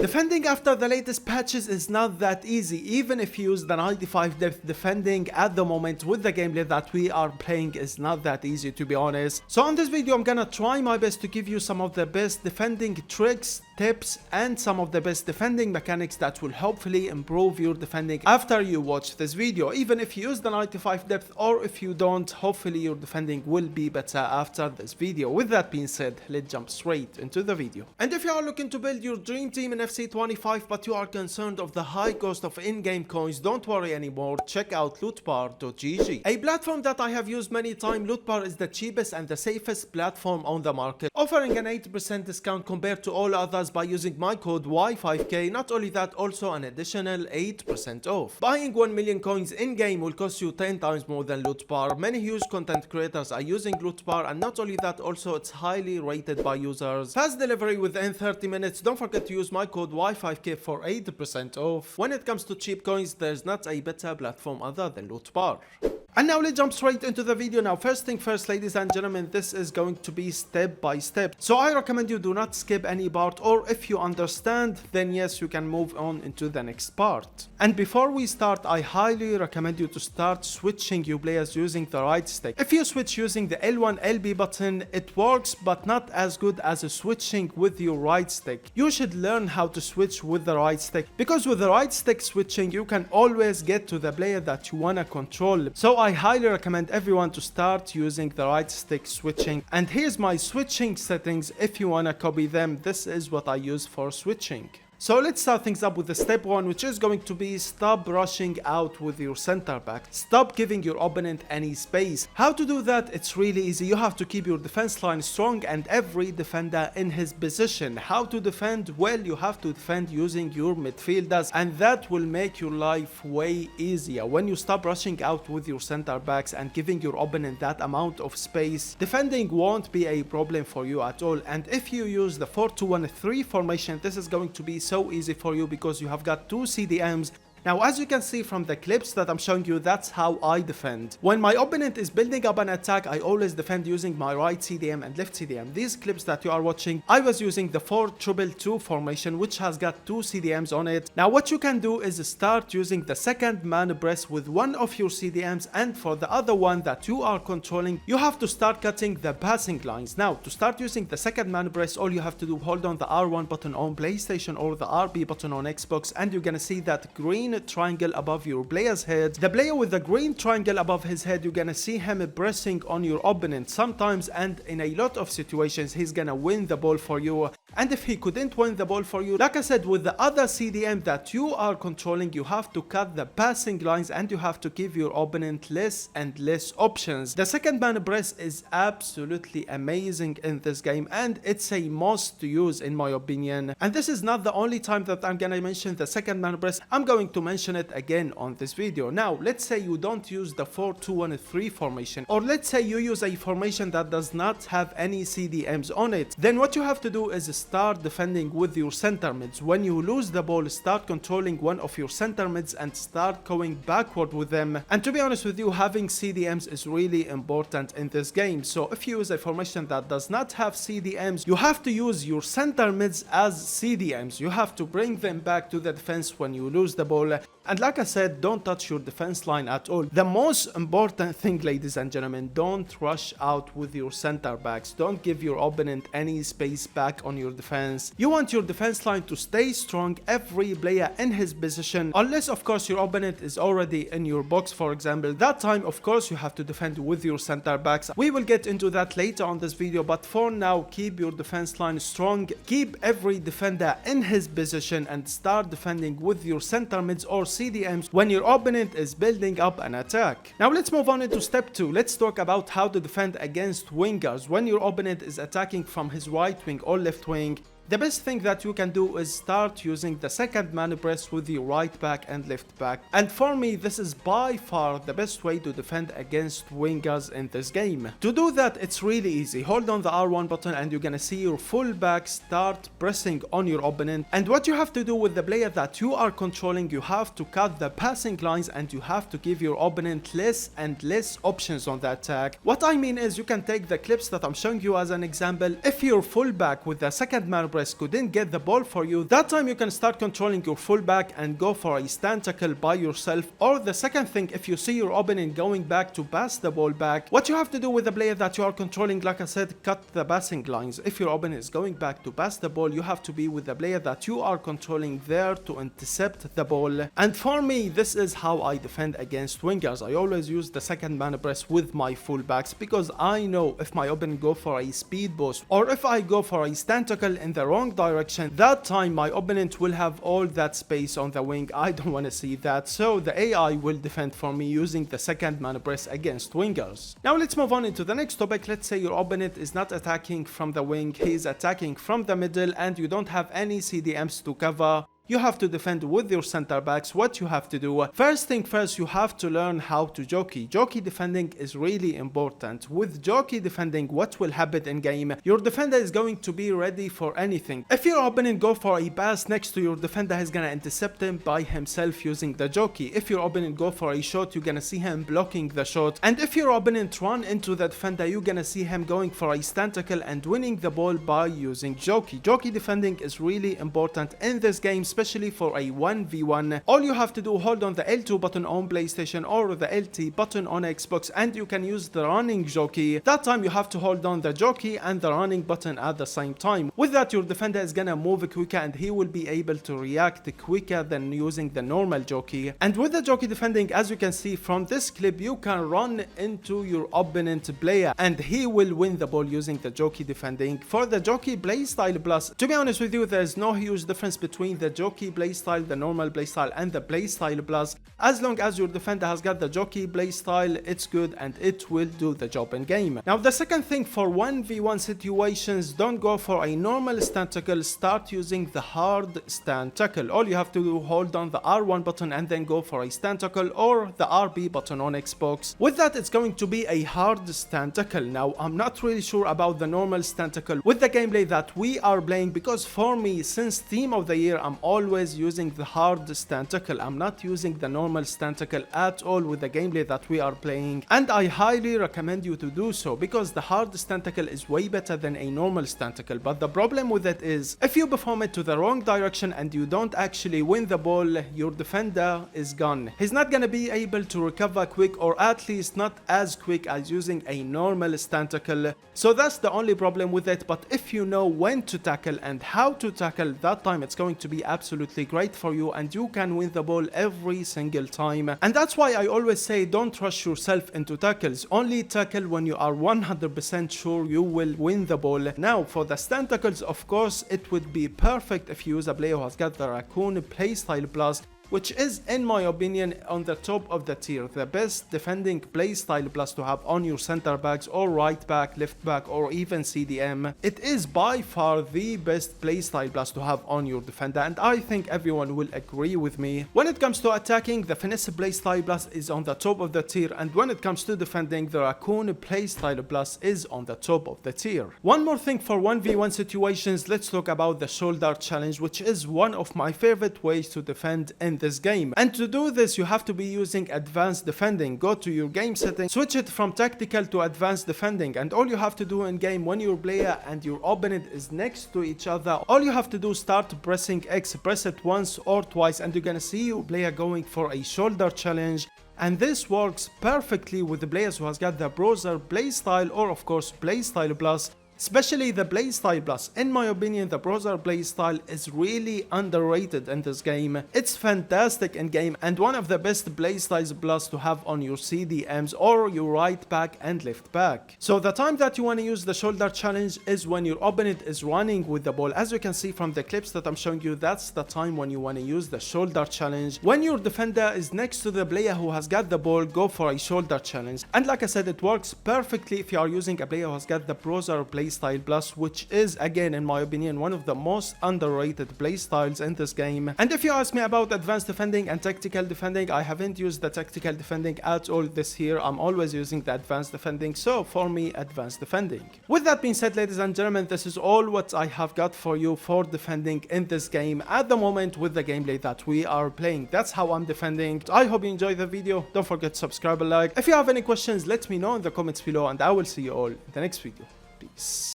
Defending after the latest patches is not that easy, even if you use the 95 depth. Defending at the moment with the gameplay that we are playing is not that easy, to be honest. So on this video I'm gonna try my best to give you some of the best defending tricks, tips, and some of the best defending mechanics that will hopefully improve your defending after you watch this video. Even if you use the 95 depth or if you don't, hopefully your defending will be better after this video. With that being said, let's jump straight into the video. And if you are looking to build your dream team in FC25 but you are concerned of the high cost of in-game coins, don't worry anymore. Check out lootbar.gg, a platform that I have used many times. Lootbar is the cheapest and the safest platform on the market, offering an 80% discount compared to all others by using my code Y5K. Not only that, also an additional 8% off. Buying 1 million coins in-game will cost you 10 times more than Lootbar. Many huge content creators are using Lootbar, and not only that, also it's highly rated by users. Fast delivery within 30 minutes. Don't forget to use my code Y5K for 80% off. When it comes to cheap coins, there's not a better platform other than Lootbar. And now let's jump straight into the video. Now first thing first, ladies and gentlemen, this is going to be step by step, so I recommend you do not skip any part, or if you understand, then yes, you can move on into the next part. And before we start, I highly recommend you to start switching your players using the right stick. If you switch using the L1 LB button, it works, but not as good as switching with your right stick. You should learn how to switch with the right stick, because with the right stick switching, you can always get to the player that you wanna control. So I highly recommend everyone to start using the right stick switching. And here's my switching settings. If you wanna copy them, this is what I use for switching. So let's start things up with the step 1, which is going to be stop rushing out with your center back. Stop giving your opponent any space. How to do that? It's really easy. You have to keep your defense line strong and every defender in his position. How to defend? Well, you have to defend using your midfielders, and that will make your life way easier. When you stop rushing out with your center backs and giving your opponent that amount of space, defending won't be a problem for you at all. And if you use the 4-2-1-3 formation, this is going to be so easy for you because you have got 2 CDMs. Now, as you can see from the clips that I'm showing you, that's how I defend. When my opponent is building up an attack, I always defend using my right CDM and left CDM. These clips that you are watching, I was using the 4-2-2 formation, which has got 2 CDMs on it. Now, what you can do is start using the second man press with one of your CDMs, and for the other one that you are controlling, you have to start cutting the passing lines. Now, to start using the second man press, all you have to do, hold on the R1 button on PlayStation or the RB button on Xbox, and you're gonna see that green triangle above your player's head. The player with the green triangle above his head, you're gonna see him pressing on your opponent sometimes, and in a lot of situations he's gonna win the ball for you. And if he couldn't win the ball for you, like I said, with the other CDM that you are controlling, you have to cut the passing lines and you have to give your opponent less and less options. The second man press is absolutely amazing in this game, and it's a must to use in my opinion. And this is not the only time that I'm gonna mention the second man press. I'm going to mention it again on this video. Now, let's say you don't use the 4-2-1-3 formation, or let's say you use a formation that does not have any CDMs on it. Then what you have to do is start defending with your center mids. When you lose the ball, start controlling one of your center mids and start going backward with them. And to be honest with you, having CDMs is really important in this game. So if you use a formation that does not have CDMs, you have to use your center mids as CDMs. You have to bring them back to the defense when you lose the ball. And like I said, don't touch your defense line at all. The most important thing, ladies and gentlemen, don't rush out with your center backs. Don't give your opponent any space back on your defense. You want your defense line to stay strong, every player in his position, unless of course your opponent is already in your box, for example. That time, of course, you have to defend with your center backs. We will get into that later on this video, but for now, keep your defense line strong, keep every defender in his position, and start defending with your center mids or CDMs when your opponent is building up an attack. Now let's move on into step 2. Let's talk about how to defend against wingers when your opponent is attacking from his right wing or left wing. The best thing that you can do is start using the second man press with your right back and left back. And for me, this is by far the best way to defend against wingers in this game. To do that, it's really easy. Hold on the R1 button and you're gonna see your full back start pressing on your opponent. And what you have to do with the player that you are controlling, you have to cut the passing lines and you have to give your opponent less and less options on the attack. What I mean is, you can take the clips that I'm showing you as an example. If you're full back with the second man press couldn't get the ball for you, that time you can start controlling your fullback and go for a stand tackle by yourself. Or the second thing, if you see your opponent going back to pass the ball back, what you have to do with the player that you are controlling, like I said, cut the passing lines. If your opponent is going back to pass the ball, you have to be with the player that you are controlling there to intercept the ball. And for me, this is how I defend against wingers. I always use the second man press with my fullbacks, because I know if my opponent go for a speed boost or if I go for a stand tackle in the wrong direction, that time my opponent will have all that space on the wing. I don't want to see that, so the AI will defend for me using the second man press against wingers. Now let's move on into the next topic. Let's say your opponent is not attacking from the wing, he is attacking from the middle, and you don't have any CDMs to cover. You have to defend with your center backs. What you have to do, first thing first, you have to learn how to jockey. Jockey defending is really important. With jockey defending, what will happen in game? Your defender is going to be ready for anything. If your opponent go for a pass next to your defender, he's gonna intercept him by himself using the jockey. If your opponent go for a shot, you're gonna see him blocking the shot. And if your opponent run into the defender, you're gonna see him going for a stand tackle and winning the ball by using jockey. Jockey defending is really important in this game, especially for a 1v1. All you have to do, hold on the L2 button on PlayStation or the LT button on Xbox, and you can use the running jockey. That time you have to hold on the jockey and the running button at the same time. With that, your defender is gonna move quicker and he will be able to react quicker than using the normal jockey. And with the jockey defending, as you can see from this clip, you can run into your opponent player and he will win the ball using the jockey defending. For the jockey playstyle plus, to be honest with you, there's no huge difference between the jockey playstyle, the normal playstyle, and the playstyle plus. As long as your defender has got the jockey playstyle, it's good and it will do the job in game. Now the second thing, for 1v1 situations, don't go for a normal stand tackle, start using the hard stand tackle. All you have to do, hold on the R1 button and then go for a stand tackle, or the RB button on Xbox. With that, it's going to be a hard stand tackle. Now I'm not really sure about the normal stand tackle with the gameplay that we are playing, because for me, since Team of the Year, I'm always using the hard stand tackle. I'm not using the normal stand tackle at all with the gameplay that we are playing, and I highly recommend you to do so, because the hard stand tackle is way better than a normal stand tackle. But the problem with it is, if you perform it to the wrong direction and you don't actually win the ball, your defender is gone. He's not gonna be able to recover quick, or at least not as quick as using a normal stand tackle. So that's the only problem with it. But if you know when to tackle and how to tackle, that time it's going to be absolutely great for you and you can win the ball every single time. And that's why I always say, don't rush yourself into tackles. Only tackle when you are 100% sure you will win the ball. Now for the stand tackles, of course, it would be perfect if you use a player who has got the Raccoon playstyle plus, which is, in my opinion, on the top of the tier, the best defending playstyle plus to have on your center backs or right back, left back, or even CDM. It is by far the best playstyle plus to have on your defender, and I think everyone will agree with me. When it comes to attacking, the finesse playstyle plus is on the top of the tier, and when it comes to defending, the Raccoon playstyle plus is on the top of the tier. One more thing for 1v1 situations, let's talk about the shoulder challenge, which is one of my favorite ways to defend in this game. And to do this, you have to be using advanced defending. Go to your game settings, switch it from tactical to advanced defending, and all you have to do in game, when your player and your opponent is next to each other, all you have to do, start pressing X, press it once or twice, and you're gonna see your player going for a shoulder challenge. And this works perfectly with the players who has got the browser playstyle, or of course playstyle plus. Especially the playstyle plus. In my opinion, the browser playstyle is really underrated in this game. It's fantastic in game and one of the best playstyles plus to have on your CDMs or your right back and left back. So the time that you want to use the shoulder challenge is when your opponent is running with the ball. As you can see from the clips that I'm showing you, that's the time when you want to use the shoulder challenge. When your defender is next to the player who has got the ball, go for a shoulder challenge. And like I said, it works perfectly if you are using a player who has got the browser playstyle plus, which is, again, in my opinion, one of the most underrated playstyles in this game. And if you ask me about advanced defending and tactical defending, I haven't used the tactical defending at all this year. I'm always using the advanced defending, so for me, advanced defending. With that being said, ladies and gentlemen, this is all what I have got for you for defending in this game at the moment with the gameplay that we are playing. That's how I'm defending. I hope you enjoyed the video. Don't forget to subscribe and like. If you have any questions, let me know in the comments below, and I will see you all in the next video. Peace.